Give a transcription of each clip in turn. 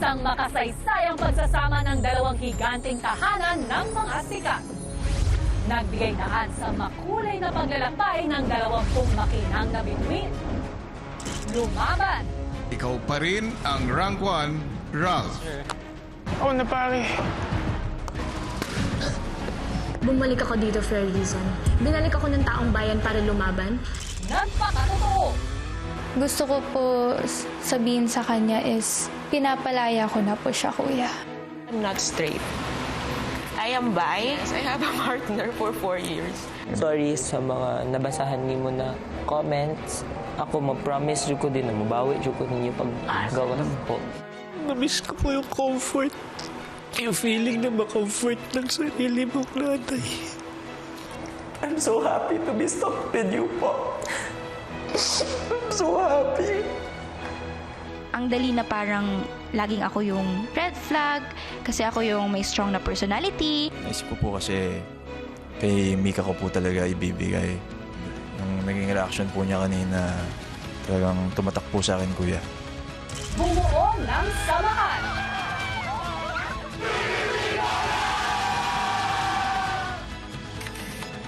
Isang makasaysayang pagsasama ng dalawang higanting tahanan ng mga sikat. Nagbigay daan sa makulay na paglalakbay ng 20 makinang na bituin. Lumaban. Ikaw pa rin ang rank 1, Ralph. Oo na pare. Bumalik ako dito for a reason. Binalik ako ng taong bayan para lumaban. Nagpakatotoo. Gusto ko po sabihin sa kanya is pinapalaya ko na po siya, kuya. I'm not straight. I am bi. Yes, I have a partner for 4 years. Sorry sa mga nabasahan ni mo na comments. Ako ma-promise ko din na mabawi ko ninyo pag gawa po. Namiss ko po yung comfort. Yung feeling na ma-comfort ng sarili mong nanay. I'm so happy to be stuck with you po. I'm so happy. Ang dali na parang laging ako yung red flag kasi ako yung may strong na personality. Naisip ko po kasi kay Mika ko po talaga ibibigay. Nung naging reaction po niya kanina, talagang tumatak po sa akin, kuya. Bumuo ng samahan.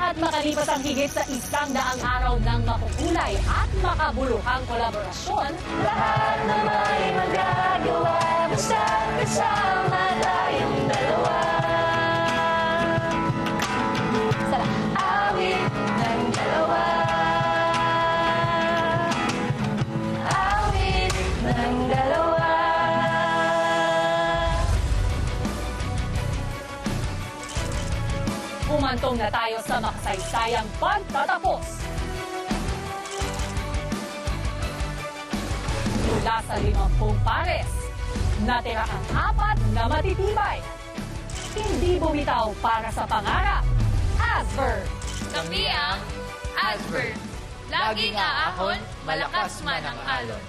At makalipas ang higit sa 100 araw ng makukulay at makabuluhang kolaborasyon, lahat na may magagawa basta kasama tayong dalawa. Sa awit ng dalawa. Awit ng dalawa. Umantong na tayo sa makasaysayang pagtatapos. Mula sa 50 pares, natira ang 4 na matitibay. Hindi bumitaw para sa pangarap. Asper. Kami ang Asper. Laging aahon, malakas man ang alon.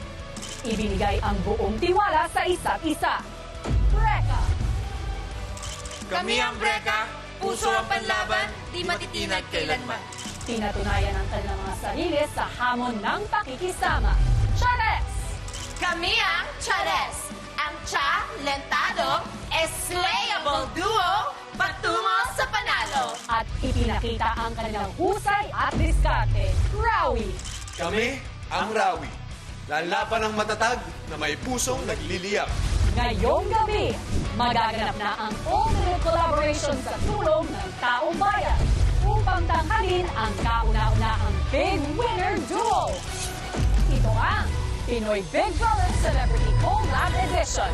Ibinigay ang buong tiwala sa isa't isa. Breka. Kami ang Breka, puso ang panlaban, di matitinag kailanman. Pinatunayan ang kanilang mga sarili sa hamon ng pakikisama. Chares! Kami ang Chares, ang talentado, slayable duo, patungo sa panalo. At ipinakita ang kanilang husay at diskarte. Rawi! Kami ang Rawi. Lalaban ng matatag na may pusong nagliliyap. Ngayong gabi, magaganap na ang ultimate collaboration sa tulong ng taong bayan upang tanghalin ang kauna-unahang Big Winner Duo. Ito ang Pinoy Big Brother Celebrity Collab Edition.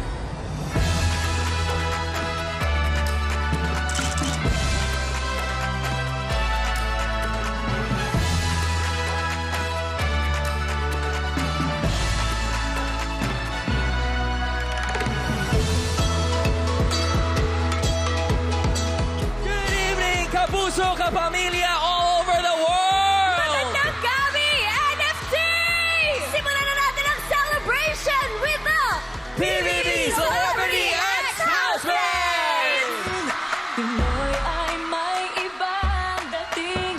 Kapuso, kapamilya all over the world! Magandang gabi, NFT! Simulan na natin ang celebration with the PBB Celebrity X Housemate! Pinoy ay may ibang dating.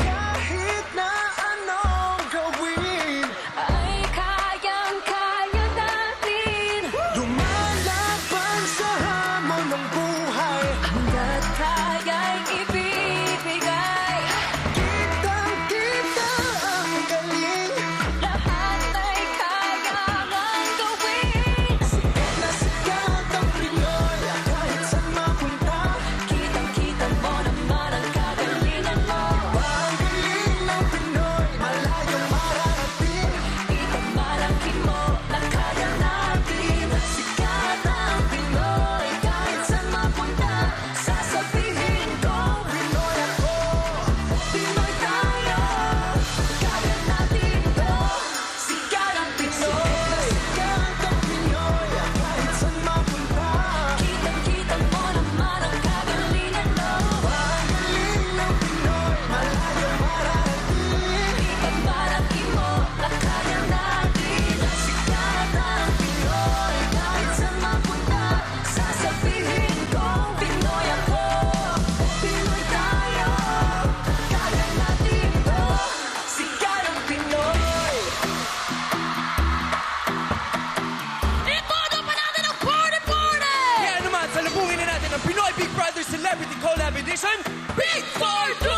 Kahit na anong gawin, Ay kayang-kaya natin. lumalaban sa hamon ng buhay. Hanggat kaya'y ibibigay. Kitang-kita ang galing. Lahat ay kaya ngang gawin. edition, Big Four Duo!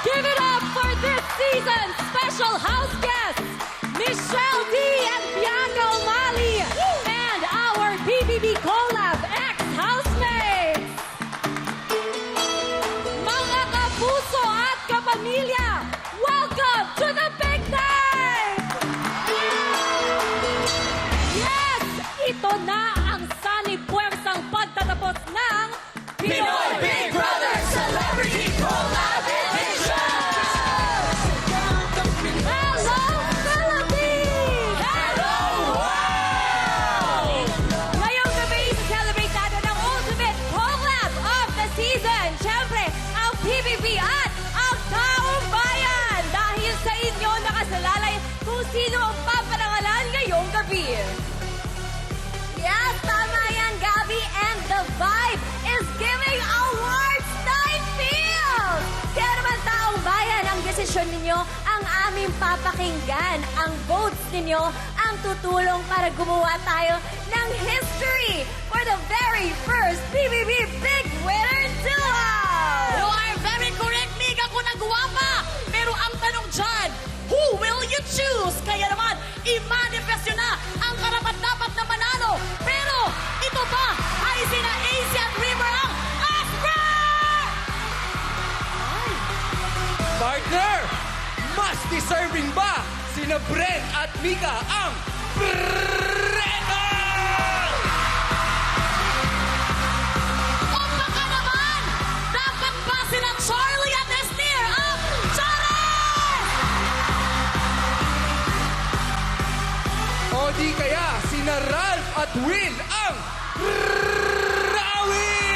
Give it up for this season's special house guests, Michelle D. and Bianca O'Malley, and our PBB Collab ex-housemates. Mga kapuso at kapamilya, welcome to the big night! Yes! Ito na ang sanib puwersang pagtatapos ng Pinoy Big Brother Celebrity Collab Edition! Hello, Philippines! Hello, world! Ngayong gabi, celebrate natin ang ultimate collab of the season. Siyempre, ang PBB at ang Taong Bayan. Dahil sa inyo nakasalalay kung sino ang paparangalan ngayong gabi. Yes, tama yan, Gabby. And the vibe is giving awards night feels. Kaya naman, Taong Bayan, ang desisyon ninyo ang aming papakinggan. Ang votes ninyo ang tutulong para gumawa tayo ng history for the very first PBB Big Winner Duo! You are very correct, Mika, kung nagawa pa. Pero ang tanong dyan, who will you choose? Kaya naman, i-manifest nyo na ang karapat-dapat na manalo. Pero ito ba ay sina AC at River ang Asper? Partner, mas deserving ba sina Brent at Mika ang Breno? O baka naman, dapat ba sina Charlie at Esther ang Charles? O di kaya sina Ralph at Will ang Rawi?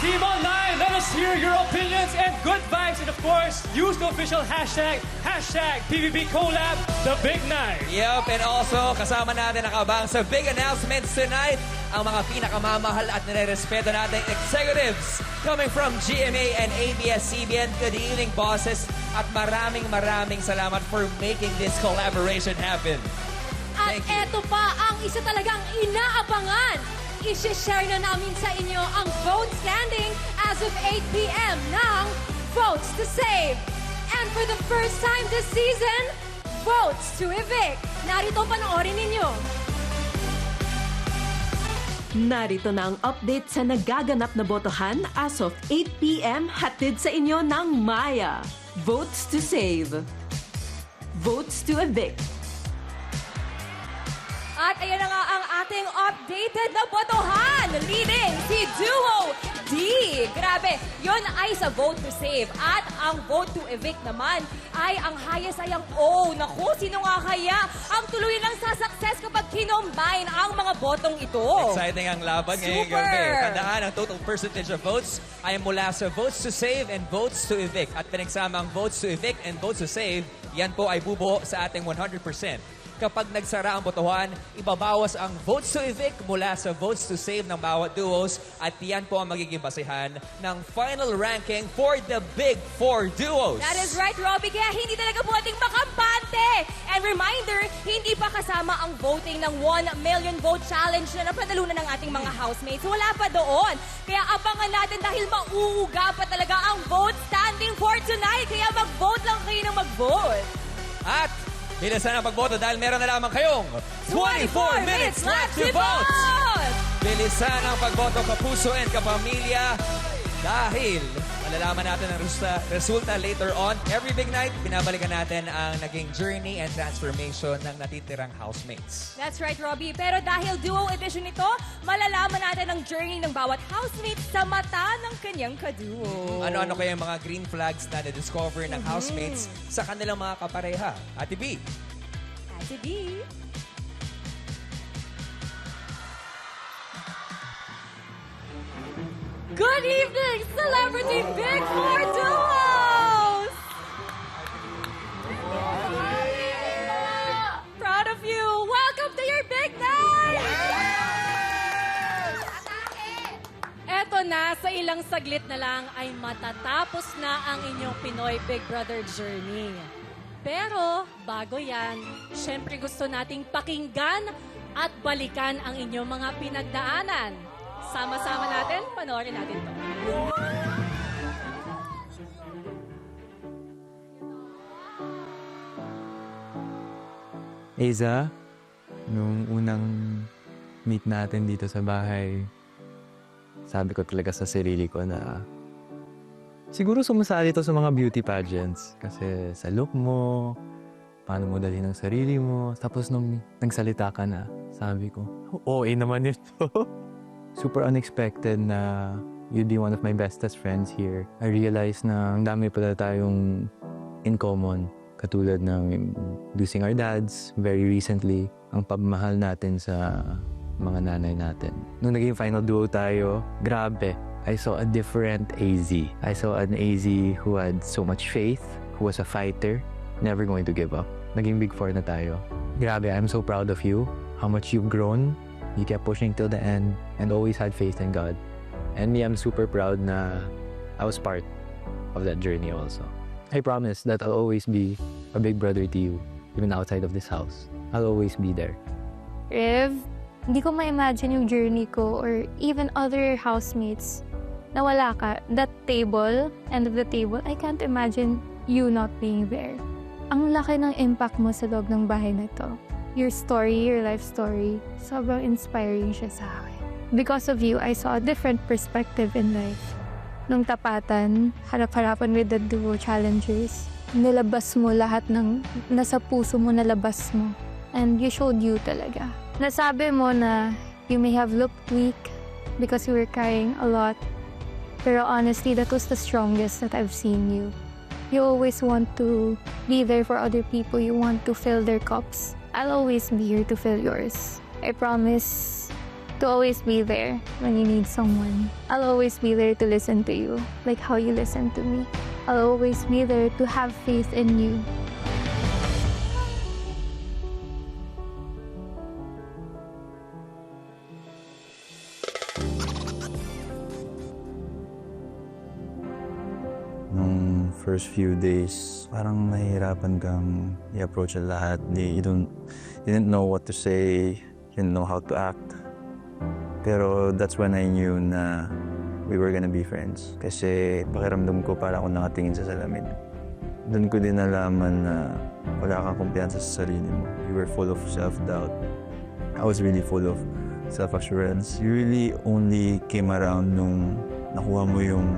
Team Online, let us hear your opinions and good vibes. And of course, use the official hashtag PBB Collab, The Big Night. Yup, and also kasama natin nakabang sa big announcements tonight ang mga pinakamamahal at nire-respeto nating executives coming from GMA and ABS-CBN. Good evening, bosses. At maraming salamat for making this collaboration happen. At eto pa ang isa talagang inaabangan. I-share na namin sa inyo ang vote standing as of 8 p.m. ng Votes to Save. And for the first time this season, Votes to Evict. Narito, panoorin ninyo. Narito na ang update sa nagaganap na botohan as of 8 p.m. hatid sa inyo ng Maya. Votes to Save. Votes to Evict. At ayan na nga ang ating updated na botohan. Leading si Duo D. Grabe, Yun ay sa vote to save. At ang vote to evict naman ay ang highest ay ang O. Naku, sino nga kaya ang tuluyan ng sasuccess kapag kinombine ang mga botong ito? Exciting ang laban ngayong Super! gabi. Tandaan, ang total percentage of votes ay mula sa votes to save and votes to evict. At pinagsama ang votes to evict and votes to save, yan po ay bubuo sa ating 100%. Kapag nagsara ang botohan, ibabawas ang votes to evict mula sa votes to save ng bawat duos at yan po ang magiging basehan ng final ranking for the Big Four duos. That is right, Robbie. Kaya hindi talaga pwedeng makampante. And reminder, hindi pa kasama ang voting ng 1 million vote challenge na napanalunan ng ating mga housemates. Wala pa doon. Kaya abangan natin dahil mauuga pa talaga ang vote standing for tonight. Kaya mag-vote lang kayo ng mag-vote. At bilisan ang pagboto dahil meron na lamang kayong 24 minutes left to vote! Bilisan ang pagboto, kapuso and kapamilya dahil malalaman natin ang resulta later on. Every big night, binabalikan natin ang naging journey and transformation ng natitirang housemates. That's right, Robbie. Pero dahil duo edition ito, malalaman natin ang journey ng bawat housemate sa mata ng kanyang kaduo. Ano-ano kaya yung mga green flags na na-discover ng housemates sa kanilang mga kapareha? Ate B. Ate B. Good evening, Celebrity Big Four Duos! Proud of you! Welcome to your big night! Eto na, sa ilang saglit na lang ay matatapos na ang inyong Pinoy Big Brother journey. Pero, bago yan, syempre gusto nating pakinggan at balikan ang inyong mga pinagdaanan. Sama-sama natin, panoorin natin to. Aiza, nung unang meet natin dito sa bahay, sabi ko talaga sa sarili ko na siguro sumasali to sa mga beauty pageants. Kasi sa look mo, paano mo dalhin ang sarili mo. Tapos nung nagsalita ka na, sabi ko, OA naman ito. Super unexpected na you'd be one of my bestest friends here. I realized na ang dami pala tayong in common. Katulad ng losing our dads very recently, ang pagmamahal natin sa mga nanay natin. Nung naging final duo tayo, grabe. I saw a different AZ. I saw an AZ who had so much faith, who was a fighter, never going to give up. Naging Big Four na tayo. Grabe, I'm so proud of you. How much you've grown. You kept pushing till the end and always had faith in God. And me, I'm super proud na I was part of that journey also. I promise that I'll always be a big brother to you, even outside of this house. I'll always be there. Rev, hindi ko ma-imagine yung journey ko or even other housemates na wala ka. That table, end of the table, I can't imagine you not being there. Ang laki ng impact mo sa loob ng bahay na to. Your story, your life story, sobrang inspiring siya sa akin. Because of you, I saw a different perspective in life. Nung tapatan, harap-harapan with the duo challengers, nilabas mo lahat ng nasa puso mo, nalabas mo. And you showed you talaga. Nasabi mo na you may have looked weak because you were crying a lot. Pero honestly, that was the strongest that I've seen you. You always want to be there for other people. You want to fill their cups. I'll always be here to fill yours. I promise to always be there when you need someone. I'll always be there to listen to you, like how you listen to me. I'll always be there to have faith in you. Nung first few days, parang nahihirapan kang i-approach ang lahat. You didn't know what to say, you didn't know how to act. Pero that's when I knew na we were gonna be friends. Kasi pakiramdam ko para ako nakatingin sa salamin. Doon ko din nalaman na wala kang kumpiyansa sa sarili mo. You were full of self-doubt. I was really full of self-assurance. You really only came around nung nakuha mo yung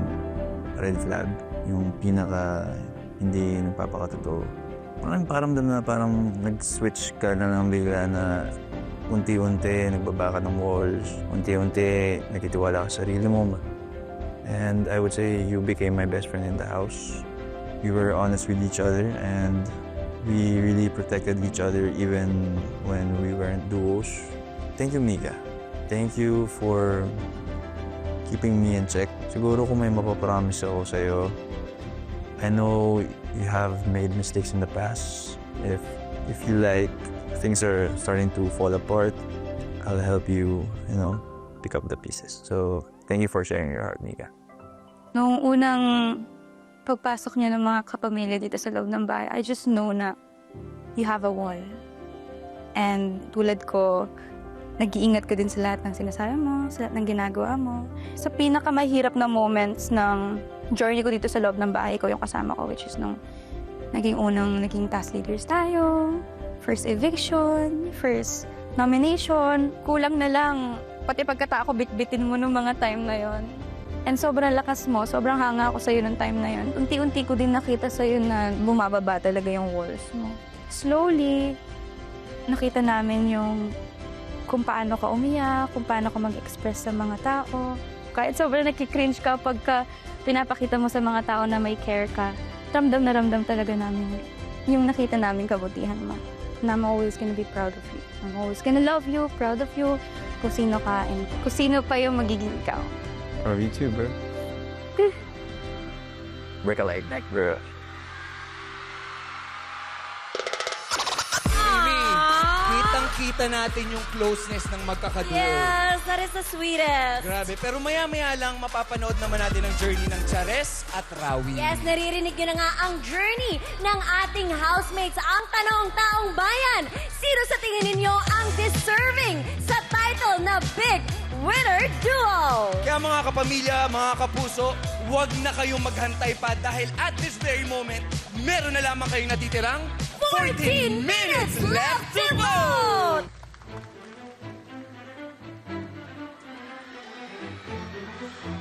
red flag. Yung pinaka hindi nagpapakatotoo. Parang paramdam na parang nag-switch ka na lang bigla na unti-unti nagbaba ka ng walls. Unti-unti nagtitiwala ka sa sarili mo. And I would say you became my best friend in the house. We were honest with each other and we really protected each other even when we weren't duos. Thank you, Mika. Thank you for keeping me in check. Siguro kung may mapapromise ako sa'yo, I know you have made mistakes in the past. If you feel like things are starting to fall apart, I'll help you, pick up the pieces. So, thank you for sharing your heart, Mika. Noong unang pagpasok niya ng mga kapamilya dito sa loob ng bahay, I just know na you have a wall. And tulad ko, nag-iingat ka din sa lahat ng sinasabi mo, sa lahat ng ginagawa mo. Sa pinakamahirap na moments ng journey ko dito sa loob ng bahay, ikaw yung kasama ko, which is nung naging task leaders tayo, first eviction, first nomination. Kulang na lang, pati pagkatao ko, bitbitin mo nung mga time na yon. And sobrang lakas mo, sobrang hanga ako sa'yo nung time na yon. Unti-unti ko din nakita sa'yo na bumababa talaga yung walls mo. Slowly, nakita namin yung kung paano ka umiyak, kung paano ka mag-express sa mga tao. Kahit sobrang nakikringe ka pagka pinapakita mo sa mga tao na may care ka, ramdam na ramdam talaga namin yung nakita namin kabutihan mo. And I'm always gonna be proud of you. I'm always gonna love you, proud of you, kung sino ka, and kung sino pa yung magiging ikaw. Love you too, bro. Break a leg, bro. Kitang-kita natin yung closeness ng magkakaduo. Yes, that is the sweetest. Grabe. Pero maya-maya lang mapapanood naman natin ang journey ng Chares at Rawi. Yes, naririnig nyo na nga ang journey ng ating housemates. Ang tanong, taong bayan, sino sa tingin ninyo ang deserving sa title na Big Winner Duo? Kaya mga kapamilya, mga kapuso, huwag na kayong maghantay pa dahil at this very moment, meron na lamang kayong natitirang 14 minutes left to vote!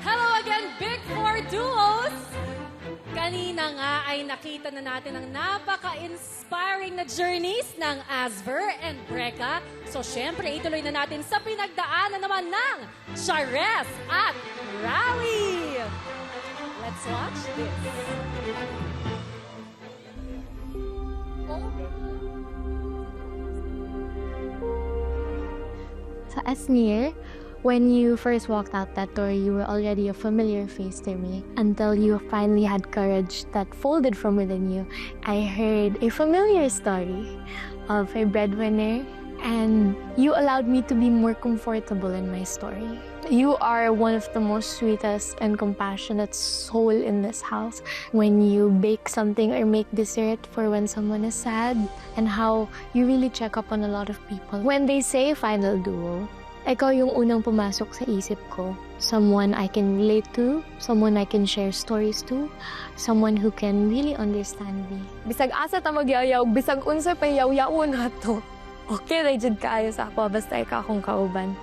Hello again, Big Four Duos! Kanina nga ay nakita na natin ang napaka-inspiring na journeys ng Asver and Brecca. So syempre, ituloy na natin sa pinagdaanan naman ng Chares at Rawi. Let's watch this. So Asmir, when you first walked out that door, you were already a familiar face to me until you finally had courage that folded from within you. I heard a familiar story of a breadwinner, and you allowed me to be more comfortable in my story. You are one of the most sweetest and compassionate soul in this house. When you bake something or make dessert for when someone is sad, and how you really check up on a lot of people. When they say final duo, ikaw yung unang pumasok sa isip ko. Someone I can relate to, someone I can share stories to, someone who can really understand me. Bisag asa ta magyayaw, bisag unsa pa yaw-yaw na to. Okay, rajud kaayo sa ako, basta ikaw akong kauban.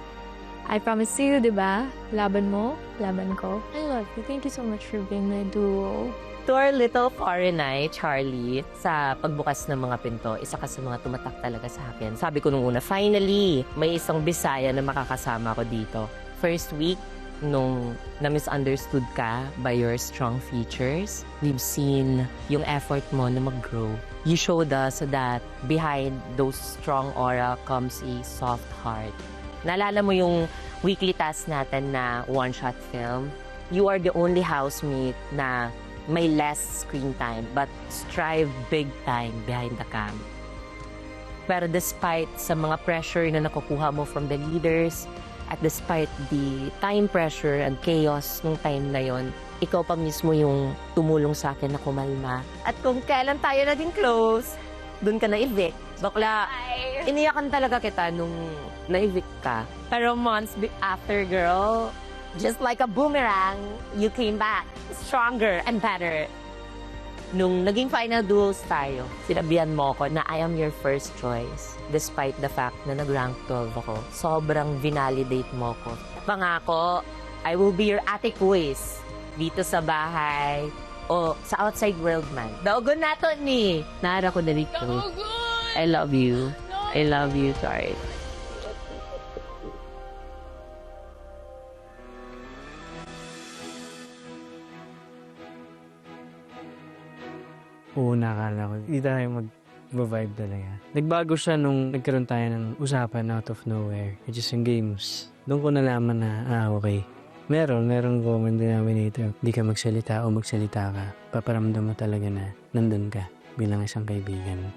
I promise you, di ba? Laban mo, laban ko. I love you. Thank you so much for being my duo. To our little foreigner, Charlie, sa pagbukas ng mga pinto, isa ka sa mga tumatak talaga sa akin. Sabi ko nung una, finally, may isang Bisaya na makakasama ko dito. First week, nung na-misunderstood ka by your strong features, we've seen yung effort mo na mag-grow. You showed us that behind those strong aura comes a soft heart. Naalala mo yung weekly task natin na one-shot film? You are the only housemate na may less screen time but strive big time behind the cam. Pero despite sa mga pressure na nakukuha mo from the leaders at despite the time pressure and chaos nung time na yon, ikaw pa mismo yung tumulong sa akin na kumalma. At kung kailan tayo naging close, dun ka na-evict. Bakla, iniyakan talaga kita nung na-evict ka. Pero months after, girl, just like a boomerang, you came back stronger and better. Nung naging final duos tayo, sinabihan mo ko na I am your first choice. Despite the fact na nag-rank 12 ako, sobrang vinalidate mo ko. Pangako, I will be your ate quiz dito sa bahay o sa outside world man. Daugon nato ni. Nara ko na dito. I love you. I love you, sorry. nakala ko, hindi tayo mag-vibe talaga. Nagbago siya nung nagkaroon tayo ng usapan out of nowhere, which is yung games. Doon ko nalaman na, okay, merong common denominator. Hindi ka magsalita o magsalita ka, paparamdam mo talaga na nandun ka bilang isang kaibigan.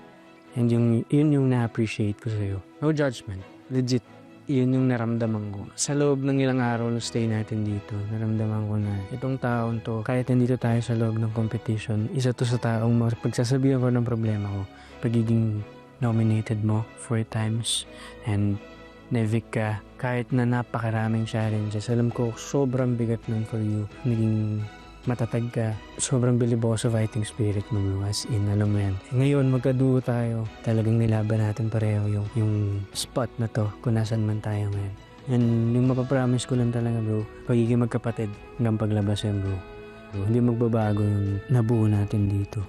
And yun yung na-appreciate ko sa'yo. No judgment. Legit. Yun yung naramdaman ko. Sa loob ng ilang araw na stay natin dito, naramdaman ko na itong taon to, kahit nandito tayo sa loob ng competition, isa to sa taong pagsasabihan ko ng problema ko. Pagiging nominated mo 4 times and na-evict ka, kahit na napakaraming challenges. Alam ko, sobrang bigat nun for you. Naging matatag ka. Sobrang bilib ako sa fighting spirit mo, as in, alam mo yan. Ngayon, magkaduo tayo. Talagang nilaban natin pareho yung spot na to, kung nasan man tayo ngayon. And yung mapapromise ko lang talaga, bro, pagiging magkapatid hanggang paglabas yan, bro. Hindi magbabago yung nabuo natin dito.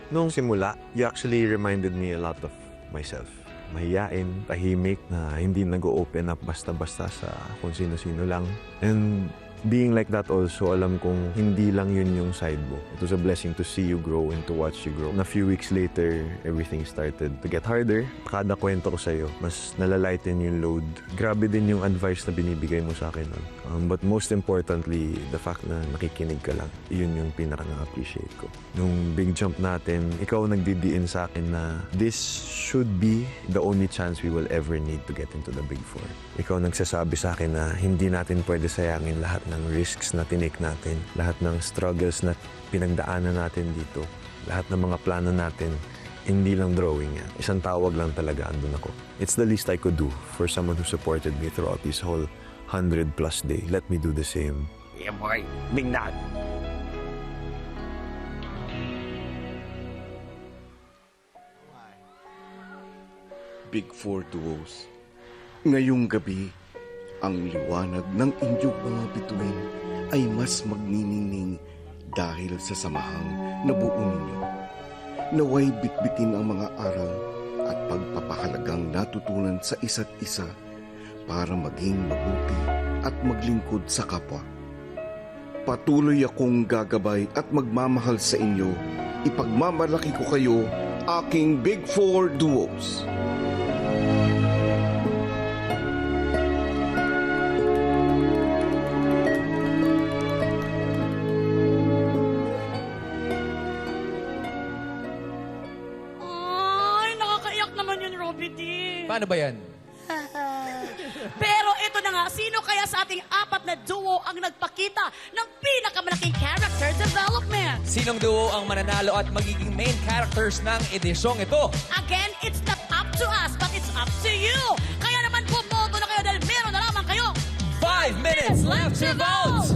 Nung simula, you actually reminded me a lot of myself. Mahiyain, tahimik, na hindi nag-open up basta-basta sa kung sino-sino lang. And being like that also, alam kong hindi lang yun yung side mo. It was a blessing to see you grow and to watch you grow. And a few weeks later, everything started to get harder. Kada kwento ko sa'yo, mas nalalighten yung load. Grabe din yung advice na binibigay mo sa akin nun. But most importantly, the fact na nakikinig ka lang, yun yung pinaka-na-appreciate ko. Nung big jump natin, ikaw nagdidiin sa akin na this should be the only chance we will ever need to get into the Big Four. Ikaw nagsasabi sa akin na hindi natin pwede sayangin lahat ng risks na tinake natin, lahat ng struggles na pinagdaanan natin dito, lahat ng mga plano natin, hindi lang drawing yan. Isang tawag lang talaga, andun ako. It's the least I could do for someone who supported me throughout this whole 100+ day. Let me do the same. Yeah, boy. Big nod. Big Four duos. Ngayong gabi, ang liwanag ng inyong mga bituin ay mas magniningning dahil sa samahang nabuo ninyo. Naway bitbitin ang mga aral at pagpapahalagang natutunan sa isa't isa para maging mabuti at maglingkod sa kapwa. Patuloy akong gagabay at magmamahal sa inyo. Ipagmamalaki ko kayo, aking Big Four duos. Paano ba yan? Pero ito na nga, sino kaya sa ating 4 na duo ang nagpakita ng pinakamalaking character development? Sinong duo ang mananalo at magiging main characters ng edisyong ito? Again, it's not up to us, but it's up to you. Kaya naman bumoto na kayo dahil meron na lamang kayo 5 minutes left to vote!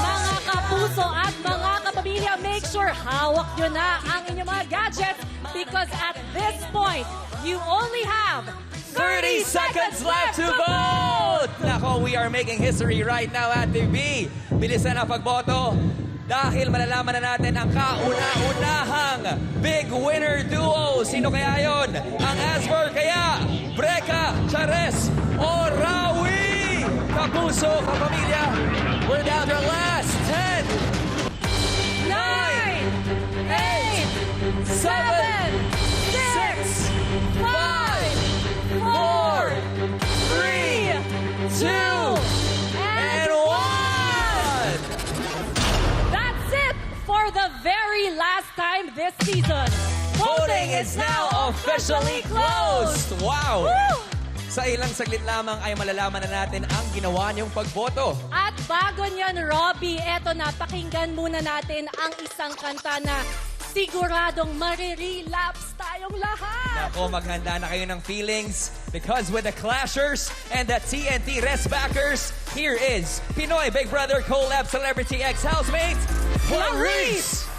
Mga kapuso at mga kapamilya, make sure hawak nyo na ang inyong mga gadgets because at this point, you only have 30 seconds left to vote! Nako, we are making history right now at TV. Bilisan ang pagboto dahil malalaman na natin ang kauna-unahang big winner duo. Sino kaya yon? Ang Asper kaya? Breka, Chares, o Rawi? Kapuso, kapamilya, we're down to last 10, 9, 8, 7, 6, 5, 4, 3, 2, and 1! That's it for the very last time this season. Voting is now officially closed! Wow! Woo! Sa ilang saglit lamang ay malalaman na natin ang ginawa niyong pagboto. At bago niyan, Robbie, eto na, pakinggan muna natin ang isang kanta na siguradong marirelapse tayong lahat. Nako, maghanda na kayo ng feelings because with the Clashers and the TNT Rest Backers, here is Pinoy Big Brother Collab Celebrity X housemate, Clarice!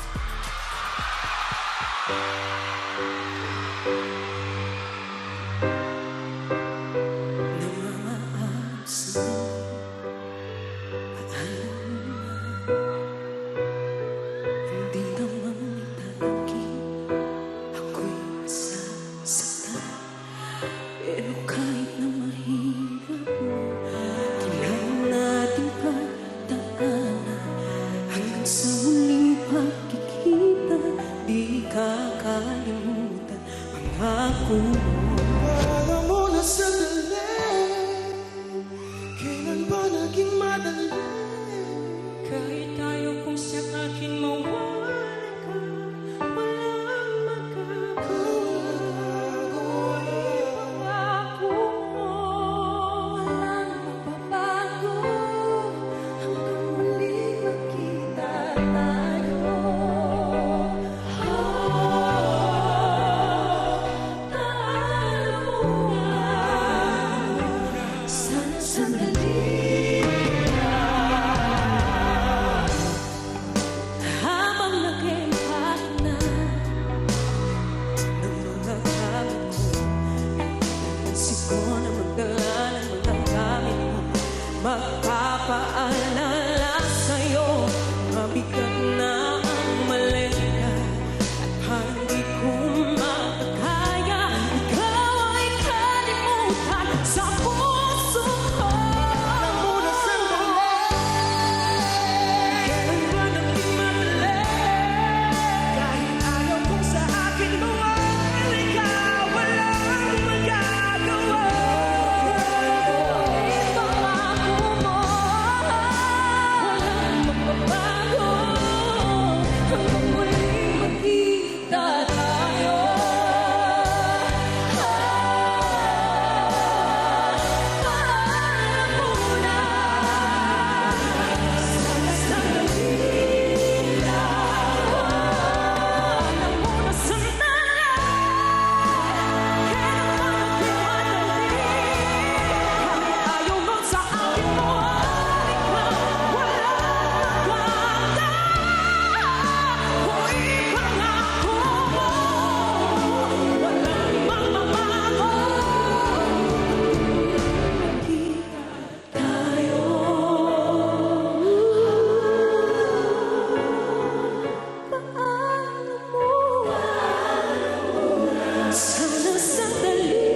Sa muli pa madali. Kahit tayo kung sa akin mawala ka, walang magagawa. Pangako mo, walang mababago. Hanggang muli magkita tayo. Sana sandali habang nag-iipat na ng mga gamit mo, napansin ko na magdala ng mga gamit mo, magpapaalala sa'yo, mabigat na ang maleta at parang di ko makakaya. Ikaw ay kalimutan sa puso ko. Alam mo na sandali, kailan ba naging madali? Kahit ayaw kong sa akin mawala ka, walang magagawa. Pangako mo, walang magbabago. Hanggang muling magkita tayo. Paalam muna. Sana sandali lang. Alam mo na sandali. Kailan ba naging madali? Kahit ayaw mo sa akin mawala ka, walang magagawa. Hoy, pangako mo, walang magbabago. Magkita tayo. Paano mo? Sana sandali.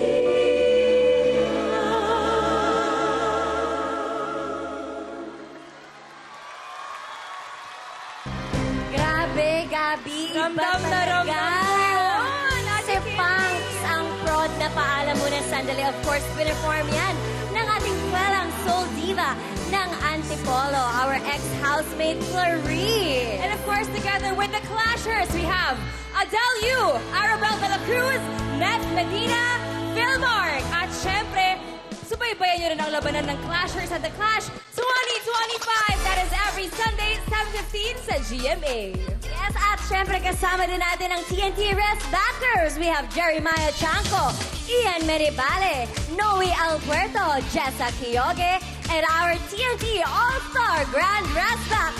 Grabe, Gabi. Ramdam na ramdam ko yun. Si Punks ang prod na paalam mo na sandali. Of course, piniform yan ng ating kwelang soul diva ng Antipolo, our ex-housemate Clarice. And of course, together with the Clashers, we have Adele Yu, Arabel de la Cruz, Neth Medina, Philmark. At syempre, subaybayan nyo rin ang labanan ng Clashers at The Clash 2025. That is every Sunday, 7:15 sa GMA. Yes, at syempre kasama din natin ang TNT Rest Backers. We have Jeremiah Chanco, Ian Meribale, Noe Alpuerto, Jessa Quiyogue, and our TNT All-Star Grand Rest Back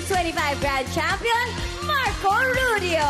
2025 Grand Champion, Marco Rudio.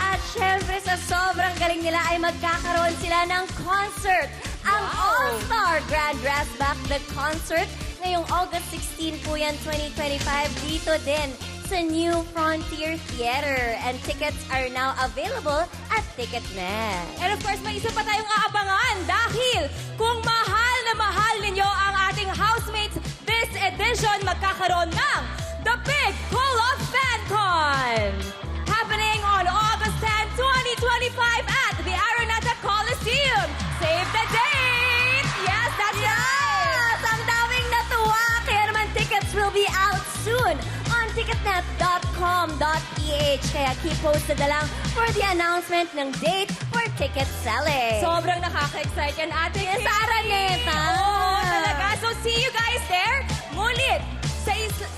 At syempre sa sobrang galing nila ay magkakaroon sila ng concert. Ang All-Star Grand Rest Back, the concert, ngayong August 16 po yan, 2025, dito din sa New Frontier Theater. And tickets are now available at Ticketnet. And of course, may isa pa tayong aabangan dahil kung mahal na mahal ninyo ang ating housemates this edition, magkakaroon ng The Big Pull-Up FanCon! Happening on August 10, 2025 at the Araneta Coliseum. Save the date! Yes, that's right! Ang daming natuwa! Kaya naman tickets will be out soon on ticketnet.com.ph. Kaya keep posted na lang for the announcement ng date for ticket selling. Sobrang nakaka-excite yan, Ate Yes, Kitty. Araneta! Oo, talaga. So see you guys there. Ngunit,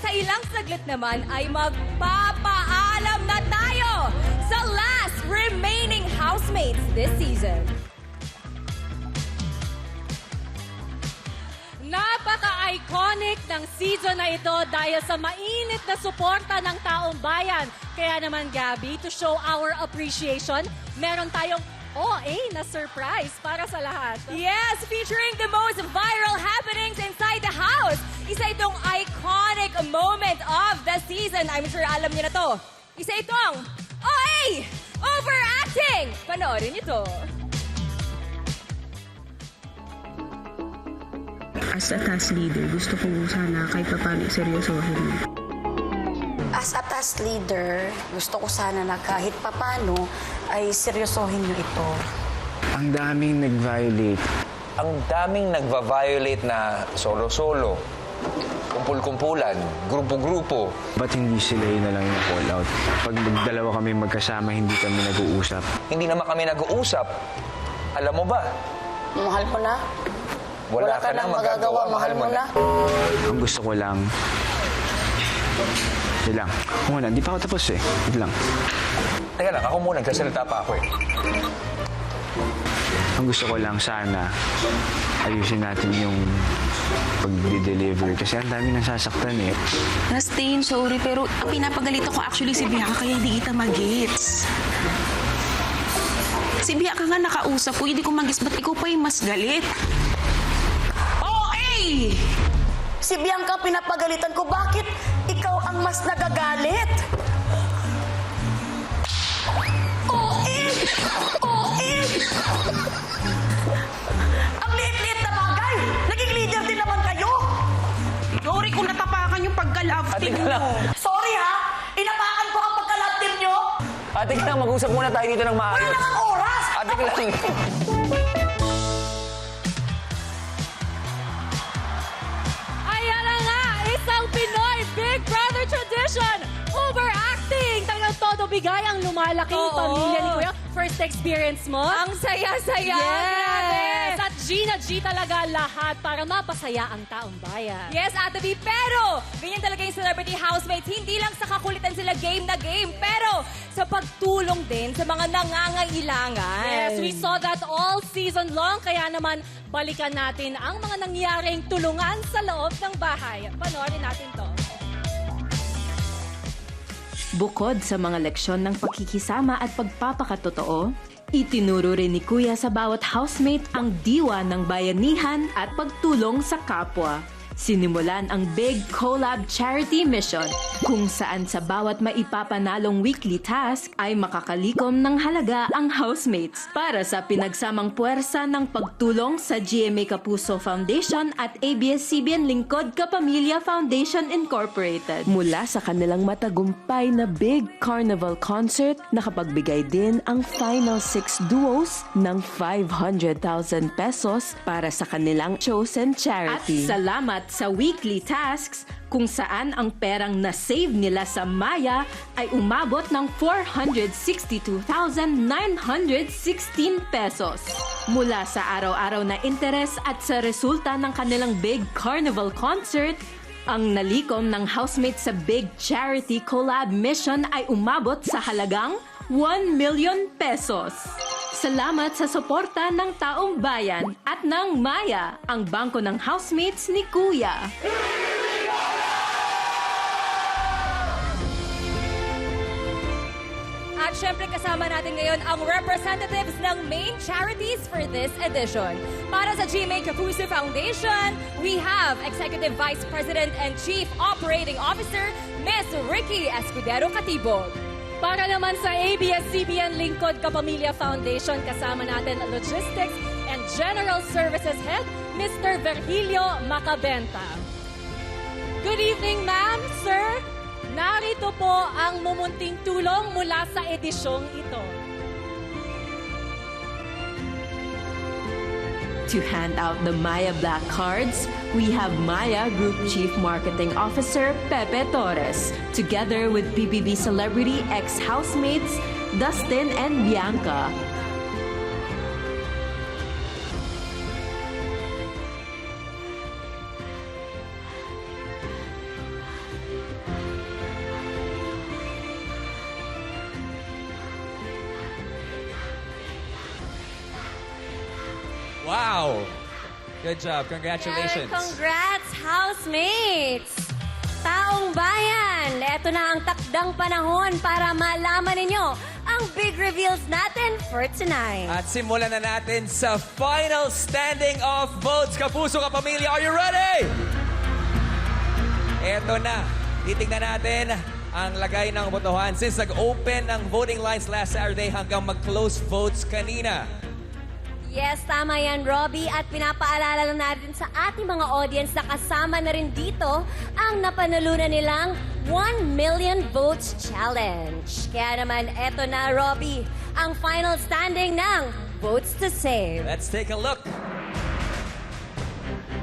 sa ilang saglit naman ay magpapaalam na tayo sa last remaining housemates this season. Napaka-iconic ng season na ito dahil sa mainit na suporta ng taong bayan. Kaya naman, Gabby, to show our appreciation, meron tayong OA na surprise para sa lahat. Yes, featuring the most viral happenings inside the house. Isa itong iconic moment of the season. I'm sure alam niyo na to. Isa itong OA overacting. Panoorin niyo to. As a task leader, gusto ko sana kahit paano seryosohin mo. As a task leader, gusto ko sana na kahit papano ay seryosohin niyo ito. Ang daming nag-violate. Ang daming nagva-violate na solo-solo. kumpul-kumpulan, grupo-grupo. Ba't hindi sila yun na lang yung call out? Pag dalawa kami magkasama, hindi kami nag-uusap. Hindi naman kami nag-uusap. Alam mo ba? Mahal mo na. Wala ka nang magagawa, mahal mo na. Ang gusto ko lang... Hindi lang. Muna, hindi pa ako tapos eh. Hindi lang. Teka lang, ako muna, nagsasalita pa ako eh. Ang gusto ko lang sana, ayusin natin yung pag-deliver kasi ang dami nasasaktan eh. Rastain, sorry, pero ang pinapagalit ako actually si Bianca kaya hindi kita mag-gets. Si Bianca nga nakausap ko, hindi ko mag-gets, ba't ikaw pa yung mas galit? OA! Si Bianca pinapagalitan ko, bakit ikaw ang mas nagagalit? OA! OA! Ang liit-liit na bagay! Naging leader din naman kayo! Sorry kung natapakan yung pagka-love team mo. Sorry ha! Inapakan ko ang pagka-love team nyo! Ate ka lang, mag-usap muna tayo dito ng maayos. Wala lang ang oras! Ate ka lang. Ayan na nga, isang Pinoy Big Brother tradition. Overacting! Talagang todo bigay ang lumalaking pamilya ni Kuya. First experience mo? Ang saya-saya! Yes! At G talaga lahat para mapasaya ang taong bayan. Yes, Ate B, pero ganyan talaga yung celebrity housemates. Hindi lang sa kakulitan sila game na game, pero sa pagtulong din sa mga nangangailangan. Yes, we saw that all season long. Kaya naman, balikan natin ang mga nangyaring tulungan sa loob ng bahay. Panoorin natin to. Bukod sa mga leksyon ng pakikisama at pagpapakatotoo, itinuro rin ni Kuya sa bawat housemate ang diwa ng bayanihan at pagtulong sa kapwa. Sinimulan ang Big Collab Charity Mission kung saan sa bawat maipapanalong weekly task ay makakalikom ng halaga ang housemates para sa pinagsamang puwersa ng pagtulong sa GMA Kapuso Foundation at ABS-CBN Lingkod Kapamilya Foundation Incorporated. Mula sa kanilang matagumpay na Big Carnival Concert, nakapagbigay din ang Final 6 duos ng 500,000 pesos para sa kanilang chosen charity. At salamat sa weekly tasks kung saan ang perang na-save nila sa Maya ay umabot ng 462,916 pesos. Mula sa araw-araw na interes at sa resulta ng kanilang Big Carnival Concert, ang nalikom ng housemates sa Big Charity Collab Mission ay umabot sa halagang 1 million pesos. Salamat sa suporta ng taong bayan at ng Maya, ang bangko ng housemates ni Kuya. At syempre kasama natin ngayon ang representatives ng main charities for this edition. Para sa GMA Kapuso Foundation, we have Executive Vice President and Chief Operating Officer, Ms. Ricky Escudero Catibog. Para naman sa ABS-CBN Lingkod Kapamilya Foundation, kasama natin Logistics and General Services Head, Mr. Virgilio Macabenta. Good evening, ma'am, sir. Narito po ang mumunting tulong mula sa edisyong ito. To hand out the Maya Black Cards, we have Maya Group Chief Marketing Officer Pepe Torres, together with PBB celebrity ex-housemates Dustin and Bianca. Wow! Good job. Congratulations. Congrats, housemates! Taong bayan, eto na ang takdang panahon para malaman ninyo ang big reveals natin for tonight. At simulan na natin sa final standing of votes. Kapuso, Kapamilya, are you ready? Eto na. Titignan natin ang lagay ng botohan since nag-open ng voting lines last Saturday hanggang mag-close votes kanina. Yes, tama yan, Robbie. At pinapaalala lang natin sa ating mga audience na kasama na rin dito ang napanalunan nilang 1 million votes challenge. Kaya naman, eto na, Robbie, ang final standing ng Votes to Save. Let's take a look.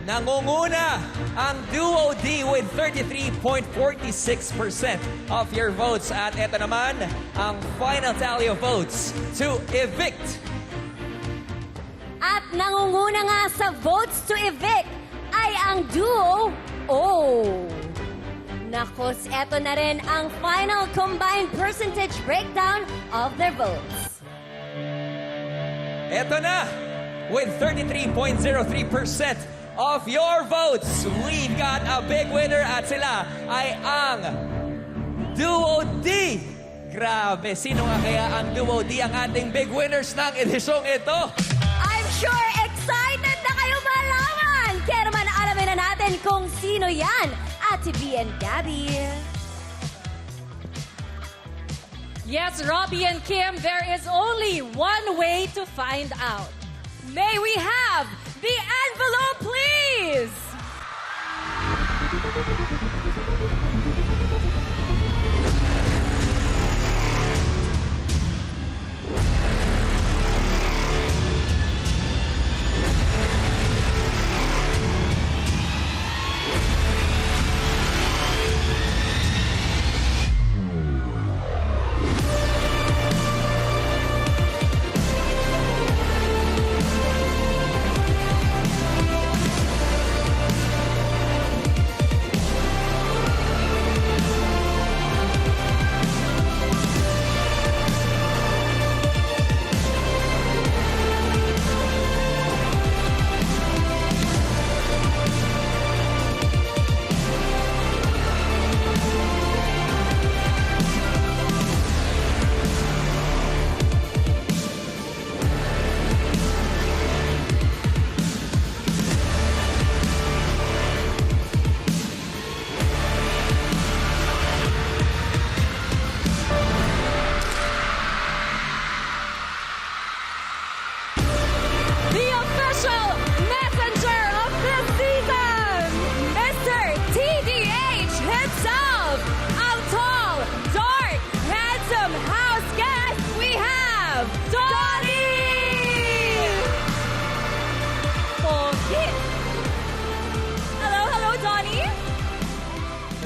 Nangunguna ang Duo D with 33.46% of your votes. At ito naman ang final tally of votes to evict. At nangunguna nga sa votes to evict ay ang Duo O. Nakos, eto na rin ang final combined percentage breakdown of their votes. Eto na, with 33.03% of your votes, we've got a big winner at sila ay ang Duo D. Grabe, sino nga kaya ang Duo D ang ating big winners ng edisyong ito? I'm sure excited na kayo malaman! Kaya naman alamin na natin kung sino yan, Ate B and Gabby. Yes, Robbie and Kim, there is only one way to find out. May we have the envelope, please?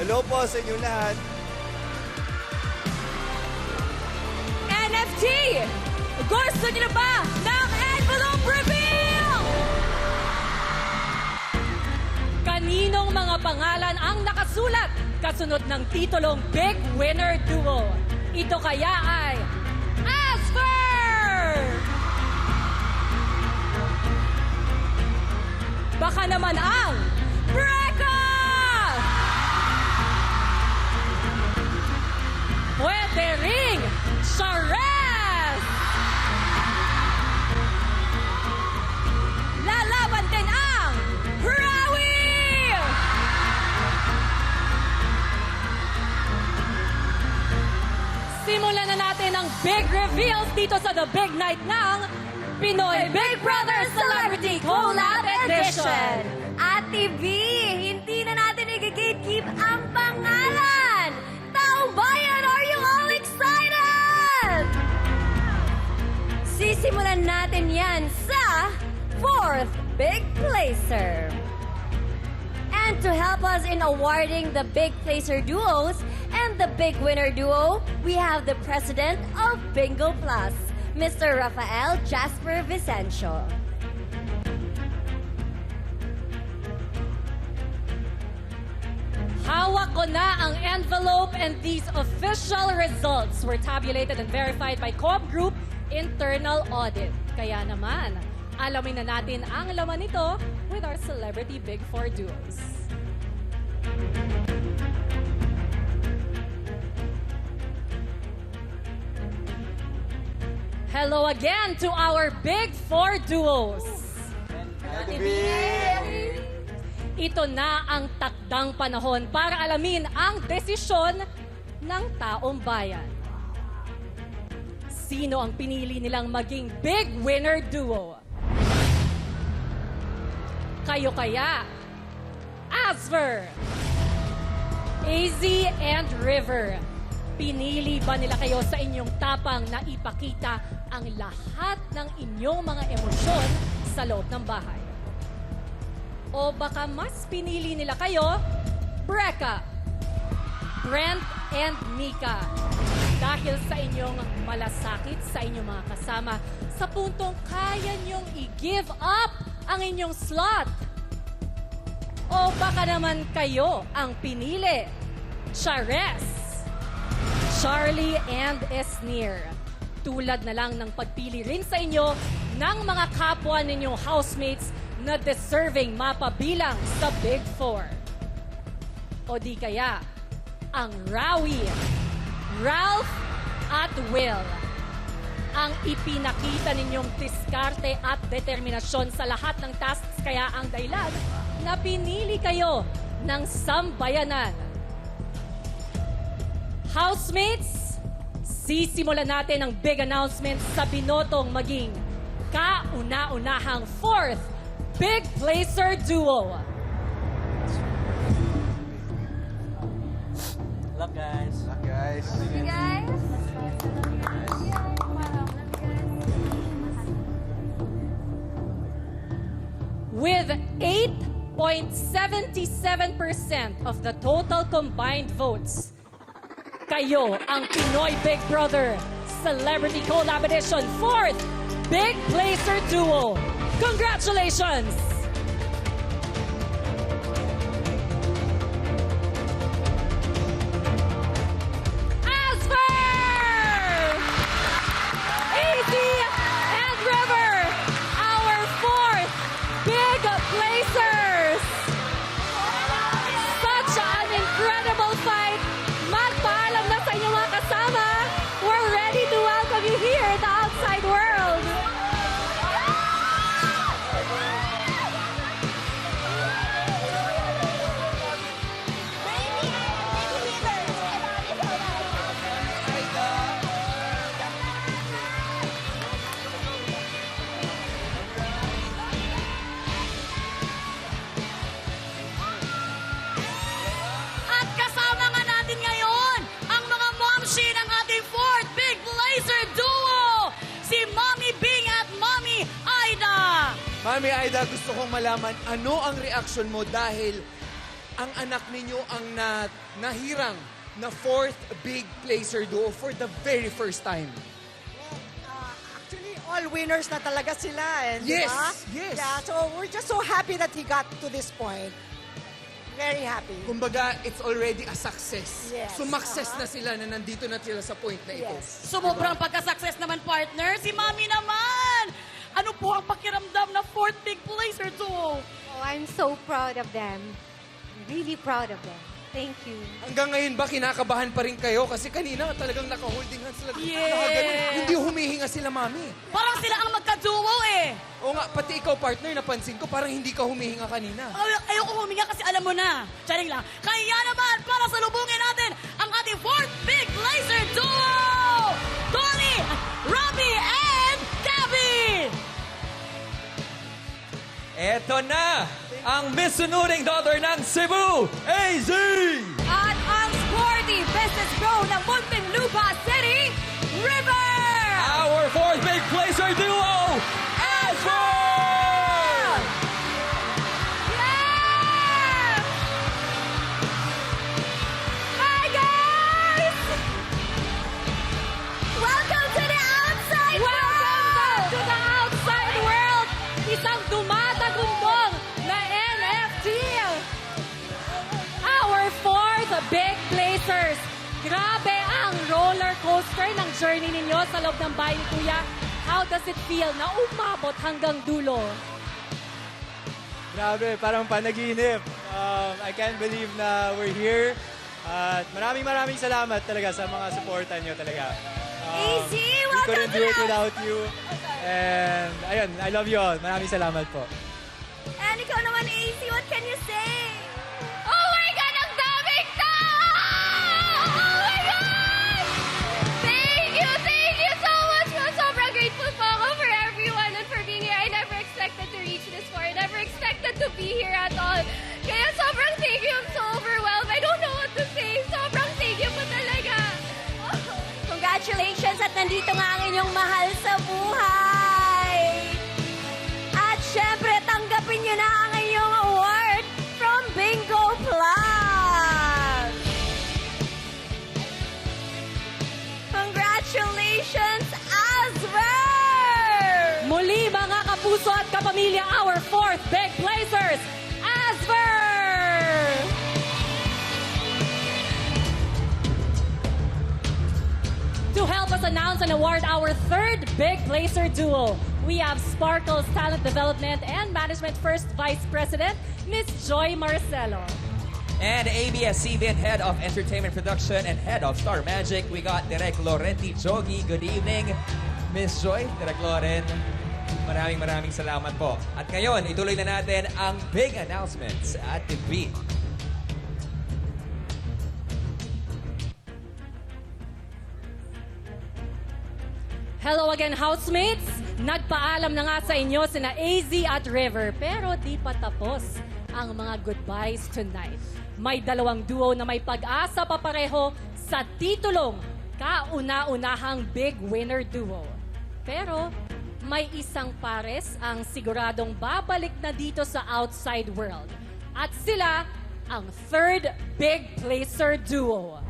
Hello po sa inyo lahat. NFT! Gusto niyo na ba ng envelope reveal? Kaninong mga pangalan ang nakasulat kasunod ng titulong Big Winner Duo? Ito kaya ay Asper! Baka naman ang Breca! Pwede ring Charez! Lalaban din ang Rawi! Simulan na natin ang big reveals dito sa The Big Night ng Pinoy Big Brother Celebrity Collab Edition. Ate B, hindi na natin i-gatekeep ang pangalan! Taong bayan, are you all excited? Sisimulan natin yan sa 4th Big Placer. And to help us in awarding the Big Placer duos and the Big Winner duo, we have the president of Bingo Plus, Mr. Rafael Jasper Vicencio. Hawak ko na ang envelope and these official results were tabulated and verified by Coop Group Internal Audit. Kaya naman, alamin na natin ang laman nito with our Celebrity Big Four duos. Hello again to our Big Four duos. Ito na ang takdang panahon para alamin ang desisyon ng taong bayan. Sino ang pinili nilang maging Big Winner Duo? Kayo kaya? Asper, AZ and River, pinili ba nila kayo sa inyong tapang na ipakita ang lahat ng inyong mga emosyon sa loob ng bahay? O baka mas pinili nila kayo, Brecca, Brent, and Mika. Dahil sa inyong malasakit sa inyong mga kasama, sa puntong kaya niyong i-give up ang inyong slot. O baka naman kayo ang pinili, Chares, Charlie, and Esnir. Tulad na lang ng pagpili rin sa inyo ng mga kapwa ninyong housemates na deserving mapabilang sa Big Four. O di kaya, ang Rawi, Ralph at Will. Ang ipinakita ninyong diskarte at determinasyon sa lahat ng tasks, kaya ang dahilan na pinili kayo ng sambayanan. Housemates, sisimulan natin ang big announcement sa binotong maging kauna-unahang fourth Big Placer Duo. Luck, guys. Luck, guys. Hey, guys. With 8.77% of the total combined votes, kayo ang Pinoy Big Brother Celebrity Collab Edition 4th Big Placer Duo. Congratulations! Asper! Easy and River, our fourth Big Placers! Such an incredible fight! Magpaalam na sa inyong mga kasama. We're ready to welcome you here in the outside world. At kasama nga natin ngayon ang mga momshi ng ating fourth Big Blazer Duo, si Mommy Bing at Mommy Aida. Mami Aida, gusto kong malaman ano ang reaction mo dahil ang anak ninyo ang nahirang na fourth Big Placer Duo for the very first time. Actually, all winners na talaga sila. Eh, Yes, diba? yes. Yeah, so we're just so happy that he got to this point. Very happy. Kumbaga, it's already a success. Yes. Sumakses na sila na nandito na sila sa point na ito. Sumubrang pagka-success naman, partner. Si Mommy naman! Ano po ang pakiramdam na fourth Big Placer Duo? Oh, I'm so proud of them. Really proud of them. Thank you. Hanggang ngayon ba kinakabahan pa rin kayo? Kasi kanina talagang naka-holding hands sila. Yes. Nakaganon. Hindi humihinga sila, Mami. Parang sila ang magka-duo eh. Oo nga, pati ikaw, partner, napansin ko, parang hindi ka humihinga kanina. Ayoko huminga kasi alam mo na. Charing lang. Kaya naman, para salubungin natin ang ating fourth Big Blazer Duo! Tony, Robbie, and Gabby! Eto na ang misunuring daughter ng Cebu, AZ! At ang sporty business bro ng Muntinlupa City, River! Our fourth Big Placer Duo, Asper! Hi, guys! Welcome to the outside Welcome to the outside world! Isang dumadagumbong na NFT! Our fourth Big Blazers! Grabe ang roller coaster ng journey ninyo sa loob ng bahay ni Kuya. How does it feel na umabot hanggang dulo? Grabe, parang panaginip. I can't believe na we're here. At maraming salamat talaga sa mga supportan nyo talaga. Easy, We couldn't do it without you. And ayun, I love you all. Maraming salamat po. And ikaw naman, AC, what can you say? Oh my God, ang daming tao! Oh my God! Thank you so much po. Sobrang grateful po ako for everyone and for being here. I never expected to reach this far. I never expected to be here at all. Kaya sobrang thank you. I'm so overwhelmed. I don't know what to say. Sobrang thank you po talaga. Congratulations at nandito nga ang inyong mahal sa buhay. At syempre, tanggapin nyo na ang inyong award. pamilya, our fourth big placers, Asver! To help us announce and award our third big placer duo, we have Sparkle's Talent Development and Management First Vice President, Miss Joy Marcelo. And ABS-CBN Head of Entertainment Production and Head of Star Magic, we got Direk Lorenti Jogi. Good evening, Miss Joy, Direk Loren. Maraming salamat po. At ngayon, ituloy na natin ang big announcements at the beat. Hello again, housemates! Nagpaalam na nga sa inyo sina AZ at River, pero di pa tapos ang mga goodbyes tonight. May dalawang duo na may pag-asa pa pareho sa titulong kauna-unahang Big Winner Duo. Pero may isang pares ang siguradong babalik na dito sa outside world. At sila ang third Big Placer Duo.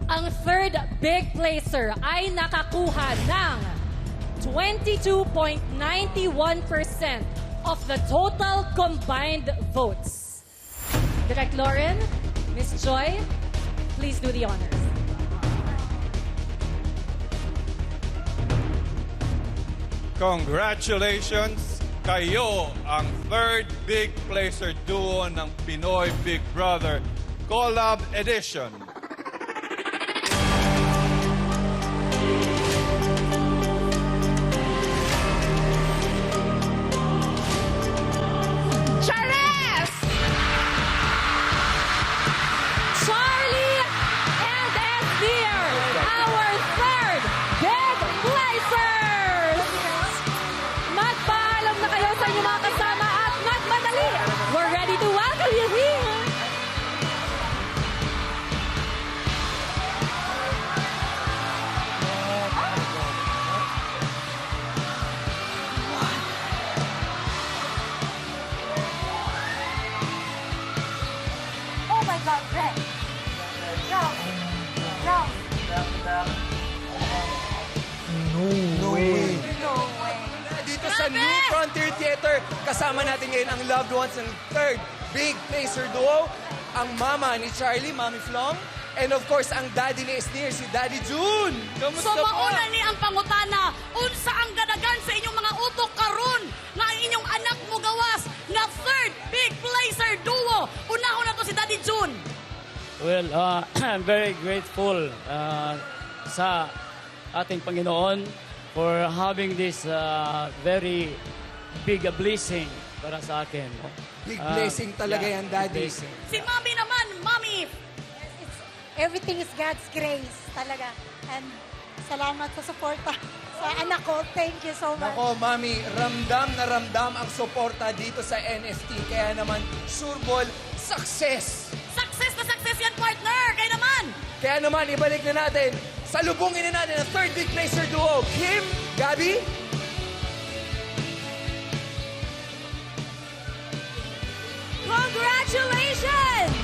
Ang third big placer ay nakakuha ng 22.91% of the total combined votes. Direk Lauren, Miss Joy, please do the honors. Congratulations! Kayo ang third big placer duo ng Pinoy Big Brother Collab Edition. Dito sa New Frontier Theater, kasama natin ngayon ang loved ones ng third big placer duo, ang mama ni Charlie, Mami Flong, and of course, ang daddy ni Esnir, si Daddy June. Kamusta So po? mauna ni ang pangutana, unsa ang gadagan sa inyong mga utok karon nga ang inyong anak mo gawas na third big placer duo. Unahon na to si Daddy June. Well, I'm very grateful sa ating Panginoon for having this very big blessing para sa akin. Big blessing talaga yan, Daddy. Si Mami naman, Mami. Everything is God's grace talaga. And salamat sa suporta sa anak ko. Thank you so much. Nako, Mami, ramdam na ramdam ang suporta dito sa NFT. Kaya naman, sure ball, success! Success na success yan, partner! Kaya naman! Kaya naman, ibalik na natin, salubungin na natin ang third big placer duo, Kim, Gabby, Congratulations!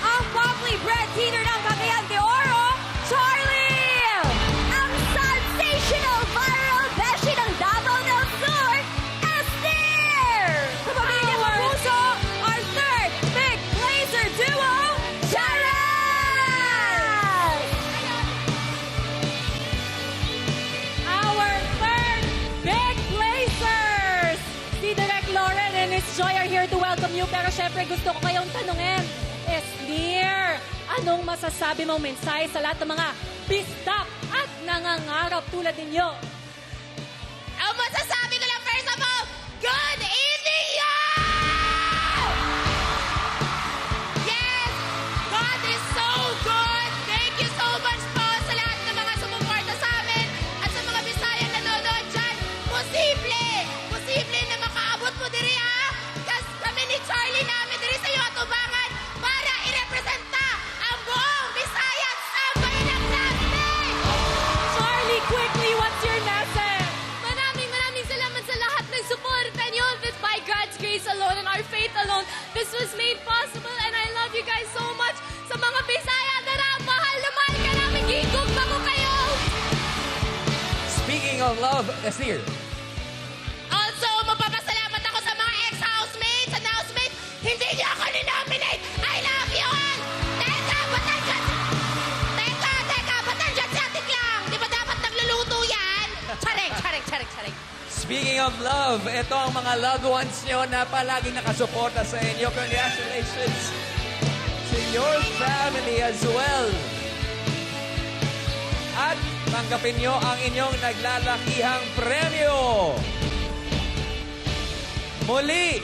Ang Poppy Bread Theater ng Cagayan de Oro, Charlie! Ang sensational viral beshi ng Davao del Sur, Esther! Sa pamilya Maruso, our third big placer duo, Charles! Our third big placers! Si Direk Lauren and Miss Joy are here to welcome you. Pero syempre gusto ko kayong tanungin, Esnir, anong masasabi mong mensahe sa lahat ng mga bistak at nangangarap tulad ninyo? Ang masasabi ko lang first of all, good evening, y'all! Yes! God is so good! Thank you so much po sa lahat ng mga sumuporta sa amin at sa mga Bisayang nanonood dyan. Posible na makaabot mo diri ha! Kasi kami ni Charlie namin diri sa iyo atubangan para irepresenta ang buong Bisaya at Sambay ng Plastic! Charlie, quickly, what's your this was made possible and I love you guys so much. Sa mga Bisaya, dara, mahal na mahal ka namin. Gigog ba ko kayo? Speaking of love, Esnir. Also, magpapasalamat ako sa mga ex-housemates and housemates. Hindi niyo ako ninominate. I love you all. Teka, ba't nandyan si Ate Klang? Di ba dapat nagluluto yan? Charing. Speaking of love, ito ang mga loved ones nyo na palaging nakasuporta sa inyo. Congratulations to your family as well. At tanggapin nyo ang inyong naglalakihang premyo. Muli,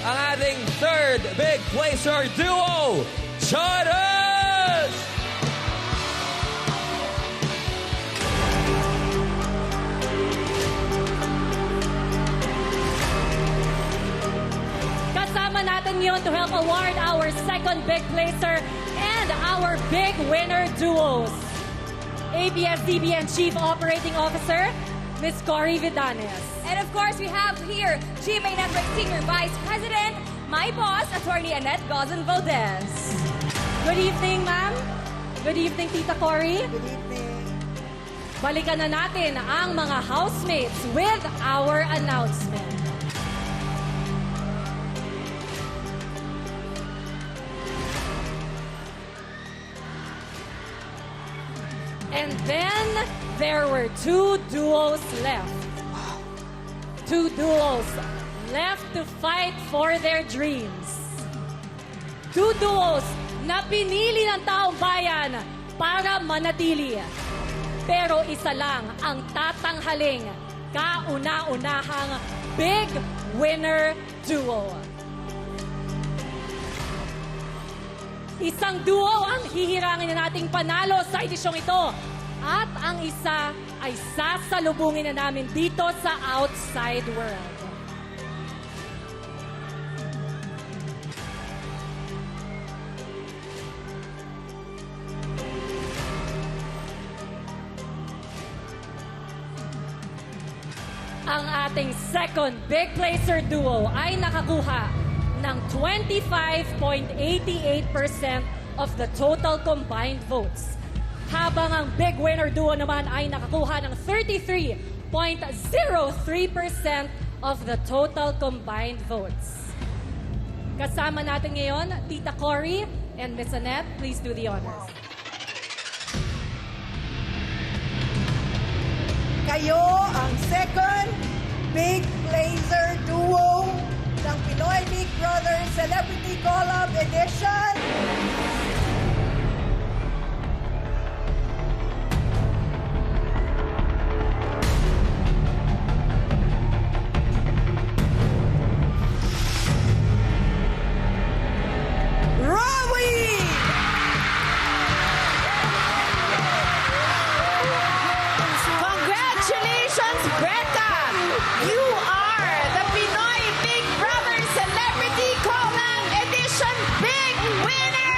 ang ating third Big Placer Duo, Charles! Kasama natin yun to help award our second Big Placer and our Big Winner Duos. ABS-CBN Chief Operating Officer, Ms. Cory Vidanes. And of course, we have here GMA Network Senior Vice President, my boss, Attorney Annette Gozon Valdez. Good evening, ma'am. Good evening, Tita Cory. Good evening. Balikan na natin ang mga housemates with our announcement. And then, there were two duos left. Two duos left to fight for their dreams. Two duos na pinili ng taong bayan para manatili. Pero isa lang ang tatanghaling kauna-unahang Big Winner Duo. Isang duo ang hihirangin na nating panalo sa edisyong ito. At ang isa ay sasalubungin na namin dito sa outside world. Ang ating second Big Placer Duo ay nakakuha ng 25.88% of the total combined votes. Habang ang Big Winner Duo naman ay nakakuha ng 33.03% of the total combined votes. Kasama natin ngayon, Tita Cory and Miss Annette. Please do the honors. Kayo ang second Big Placer Duo ng Pinoy Big Brother Celebrity Collab Edition. Congratulations, Becca! You are the Pinoy Big Brother Celebrity Collab Edition Big Winner!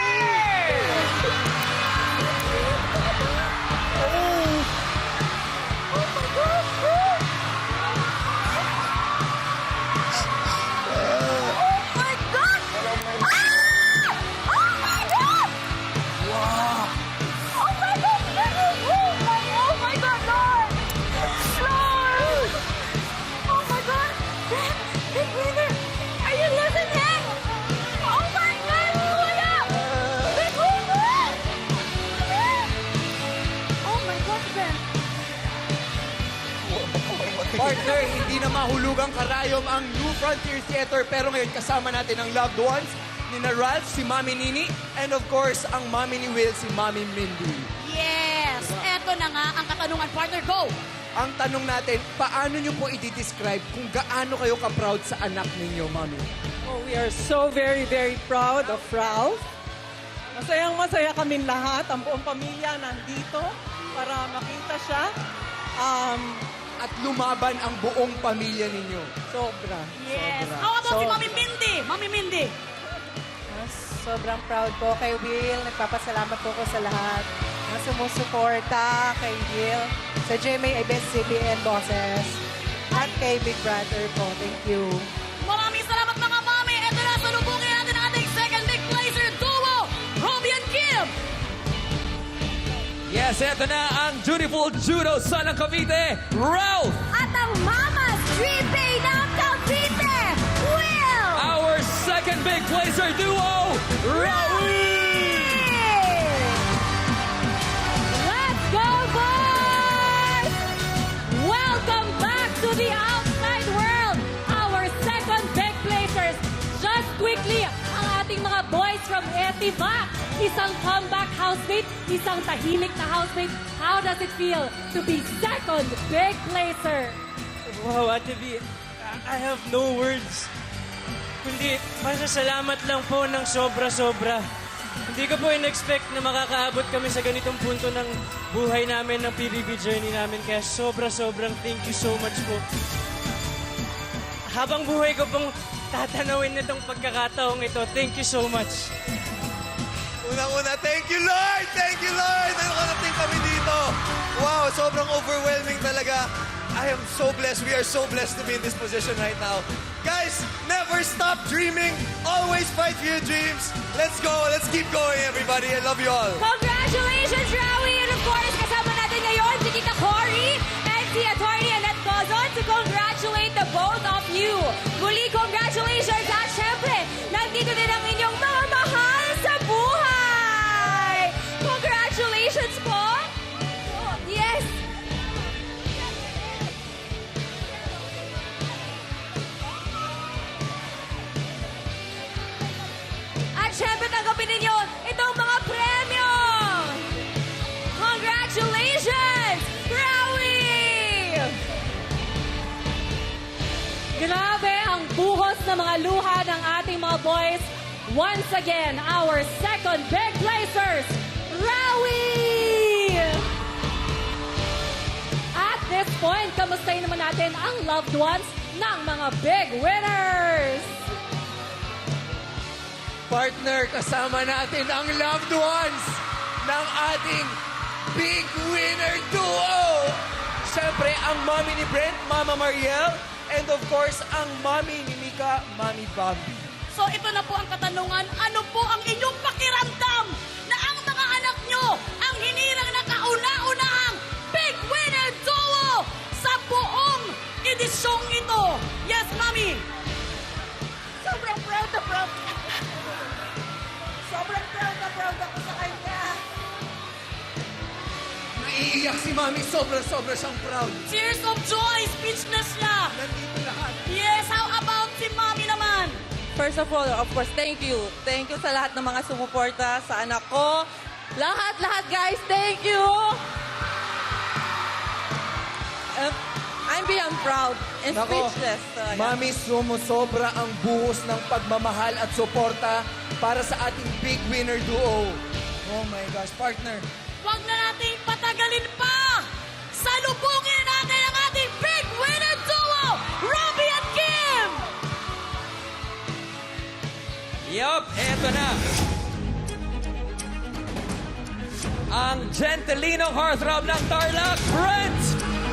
Partner, hindi na mahulugang karayom ang New Frontier Theater pero ngayon kasama natin ang loved ones ni na Ralph, si Mami Nini, and of course, ang Mami ni Will, si Mami Mindy. Yes! Eto na nga ang katanungan, partner. Go! Ang tanong natin, paano nyo po i-describe kung gaano kayo ka-proud sa anak ninyo, Mami? Oh, we are so very, very proud of Ralph. Masayang-masaya kaming lahat. Ang buong pamilya nandito para makita siya. At lumaban ang buong pamilya ninyo. Sobra. Yes. Sobra. How about si So- Mami Mindy? Mami Mindy. Sobrang proud po kay Will. Nagpapasalamat po ko sa lahat na sumusuporta kay Will, sa GMA ABS-CBN bosses, at kay Big Brother po. Thank you. Maraming salamat mga mami. Eto na, salubungin natin Yes, eto na ang dutiful judo son ng Cavite, Ralph! At ang Mama's Dream Bay ng Cavite, Will! Our second big placer duo, Rawi! Let's go, boys! Welcome back to the outside world, our second big placers. Just quickly, ang ating mga boys from Etivac. Isang comeback housemate, isang tahimik na housemate. How does it feel to be second big placer? Wow, Ate B, I have no words. Kundi, pasasalamat lang po ng sobra-sobra. Hindi ko po in-expect na makakaabot kami sa ganitong punto ng buhay namin, ng PBB journey namin. Kaya sobra-sobrang thank you so much po. Habang buhay ko pong tatanawin nitong pagkakataong ito, thank you so much. Unang-una, thank you, Lord! Thank you, Lord! Nakarating kami dito. Wow, sobrang overwhelming talaga. I am so blessed. We are so blessed to be in this position right now. Guys, never stop dreaming. Always fight for your dreams. Let's go. Let's keep going, everybody. I love you all. Congratulations, Rawi! And of course, kasama natin ngayon si Tita Cory and si Attorney Annette Cozon to congratulate the both of you. Muli, congratulations! At syempre, nandito din ang inyong mga mahal sa buhay! Congratulations po! Yes! At syempre, tanggapin ninyo itong mga premyo! Congratulations, Rawi! Grabe ang buhos ng mga luha ng ating mga boys. Once again, our second big placers, Rawi! At this point, kamustahin naman natin ang loved ones ng mga big winners! Partner, kasama natin ang loved ones ng ating big winner duo. Siyempre, ang mommy ni Brent, Mama Mariel, and of course, ang mommy ni Mika, Mami Bobby. So ito na po ang katanungan, ano po ang inyong pakiramdam na ang mga anak nyo ang hinirang na kauna-unahang big winner duo sa buong edisyong ito? Yes, Mami! Sobrang proud na proud. Sobrang proud ako sa kanya. Naiiyak si Mami, sobra-sobra siyang proud. Tears of joy, speechless na! Nandito lahat. Yes, how about si Mami naman? First of all, of course, thank you. Thank you sa lahat ng mga sumuporta sa anak ko. Lahat, guys, thank you! I'm beyond proud and Nako, speechless. talaga. Mami, sumusobra ang buhos ng pagmamahal at suporta para sa ating big winner duo. Oh my gosh, partner. Huwag na nating patagalin pa! Salubungin natin ang ating big winner duo, Robbie at Kim! Yup, eto na. Ang gentilino heartthrob ng Tarlac, Brent!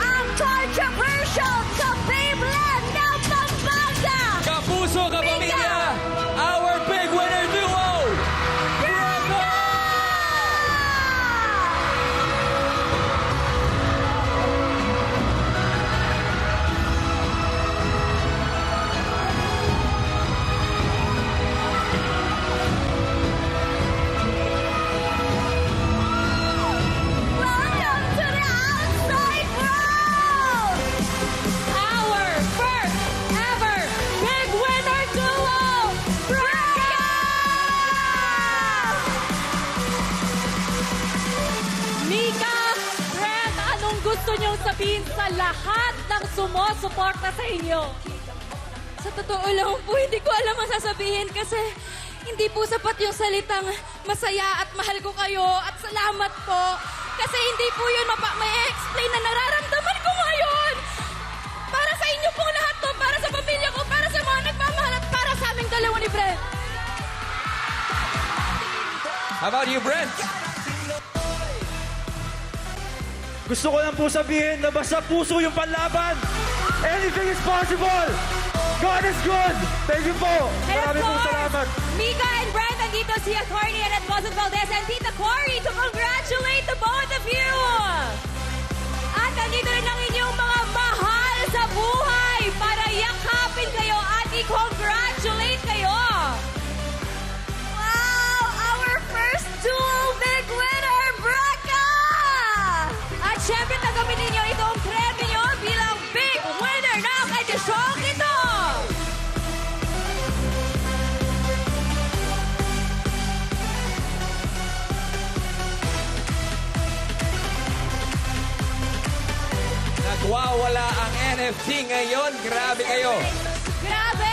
Ang controversial Kabiblan ng Pampanga! Kapuso, kapamilya, our big winner duo, Brenda! Welcome to the outside world! Our first ever big winner duo, Brenda! Mika, Brent, anong gusto niyong sabihin sa lahat ng sumusuporta sa inyo? Sa totoo lang po, hindi ko alam ang sasabihin kasi hindi po sapat yung salitang masaya at mahal ko kayo at salamat po. Kasi hindi po yun may explain na nararamdaman ko ngayon. Para sa inyo pong lahat to, para sa pamilya ko, para sa mga nagmamahal at para sa aming dalawa ni Brent. How about you, Brent? Gusto ko lang po sabihin na basta puso yung panlaban. Anything is possible. God is good. Thank you po. And of Maraming pong course, salamat. Mika and Brent, nandito si Attorney Annette Cozon Valdez and Tita Cory to congratulate the both of you! mawawala ang NFT ngayon. Grabe kayo. Grabe!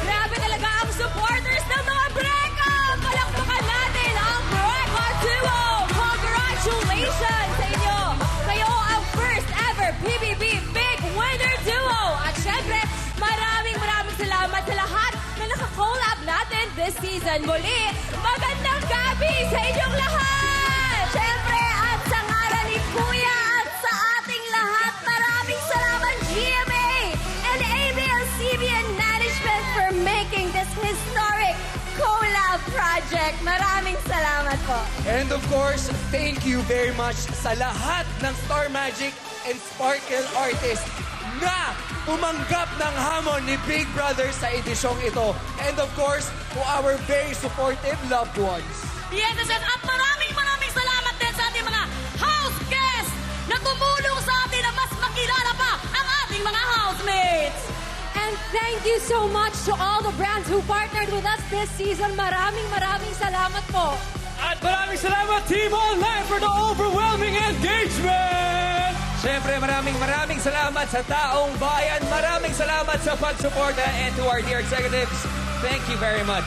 Grabe talaga ang supporters ng mga Breka! Palakpakan natin ang Breka Duo! Congratulations sa inyo! Kayo ang first ever PBB Big Winner Duo! At syempre, maraming salamat sa lahat na nakakollab natin this season. Muli, magandang gabi sa inyong lahat! Siyempre, at sa ngalan ni Kuya at sa ating lahat, maraming salamat GMA and ABS-CBN Management for making this historic collab project. Maraming salamat po. And of course, thank you very much sa lahat ng Star Magic and Sparkle artists na tumanggap ng hamon ni Big Brother sa edisyong ito. And of course, to our very supportive loved ones. Yes, at maraming salamat din sa ating mga house guests na tumulong sa atin na mas makilala pa ang ating mga housemates. And thank you so much to all the brands who partnered with us this season. Maraming salamat po. At maraming salamat, Team Online, for the overwhelming engagement! Siyempre, maraming salamat sa taong bayan. Maraming salamat sa pagsuporta. And to our dear executives, thank you very much.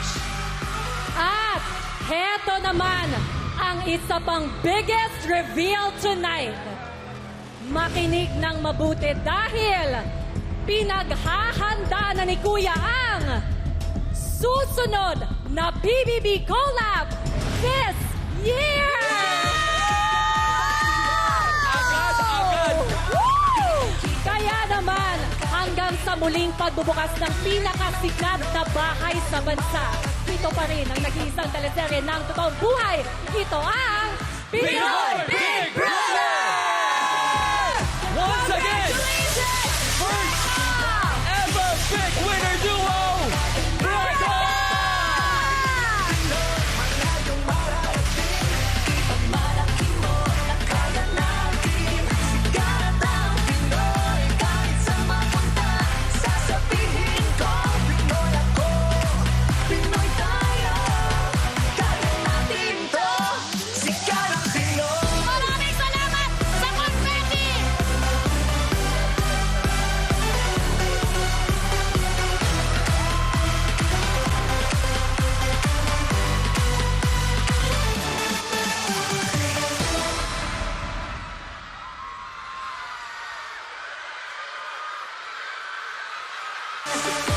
At heto naman ang isa pang biggest reveal tonight. Makinig ng mabuti dahil pinaghahanda na ni Kuya ang susunod na PBB Collab this year! Kaya naman, hanggang sa muling pagbubukas ng pinakasikat na bahay sa bansa, ito pa rin ang nag-iisang teleserye ng totoong buhay. Ito ang Pinoy Big Brother! Once again, first ever Big Winner Duo, Breka! Maraming salamat sa confetti! Sa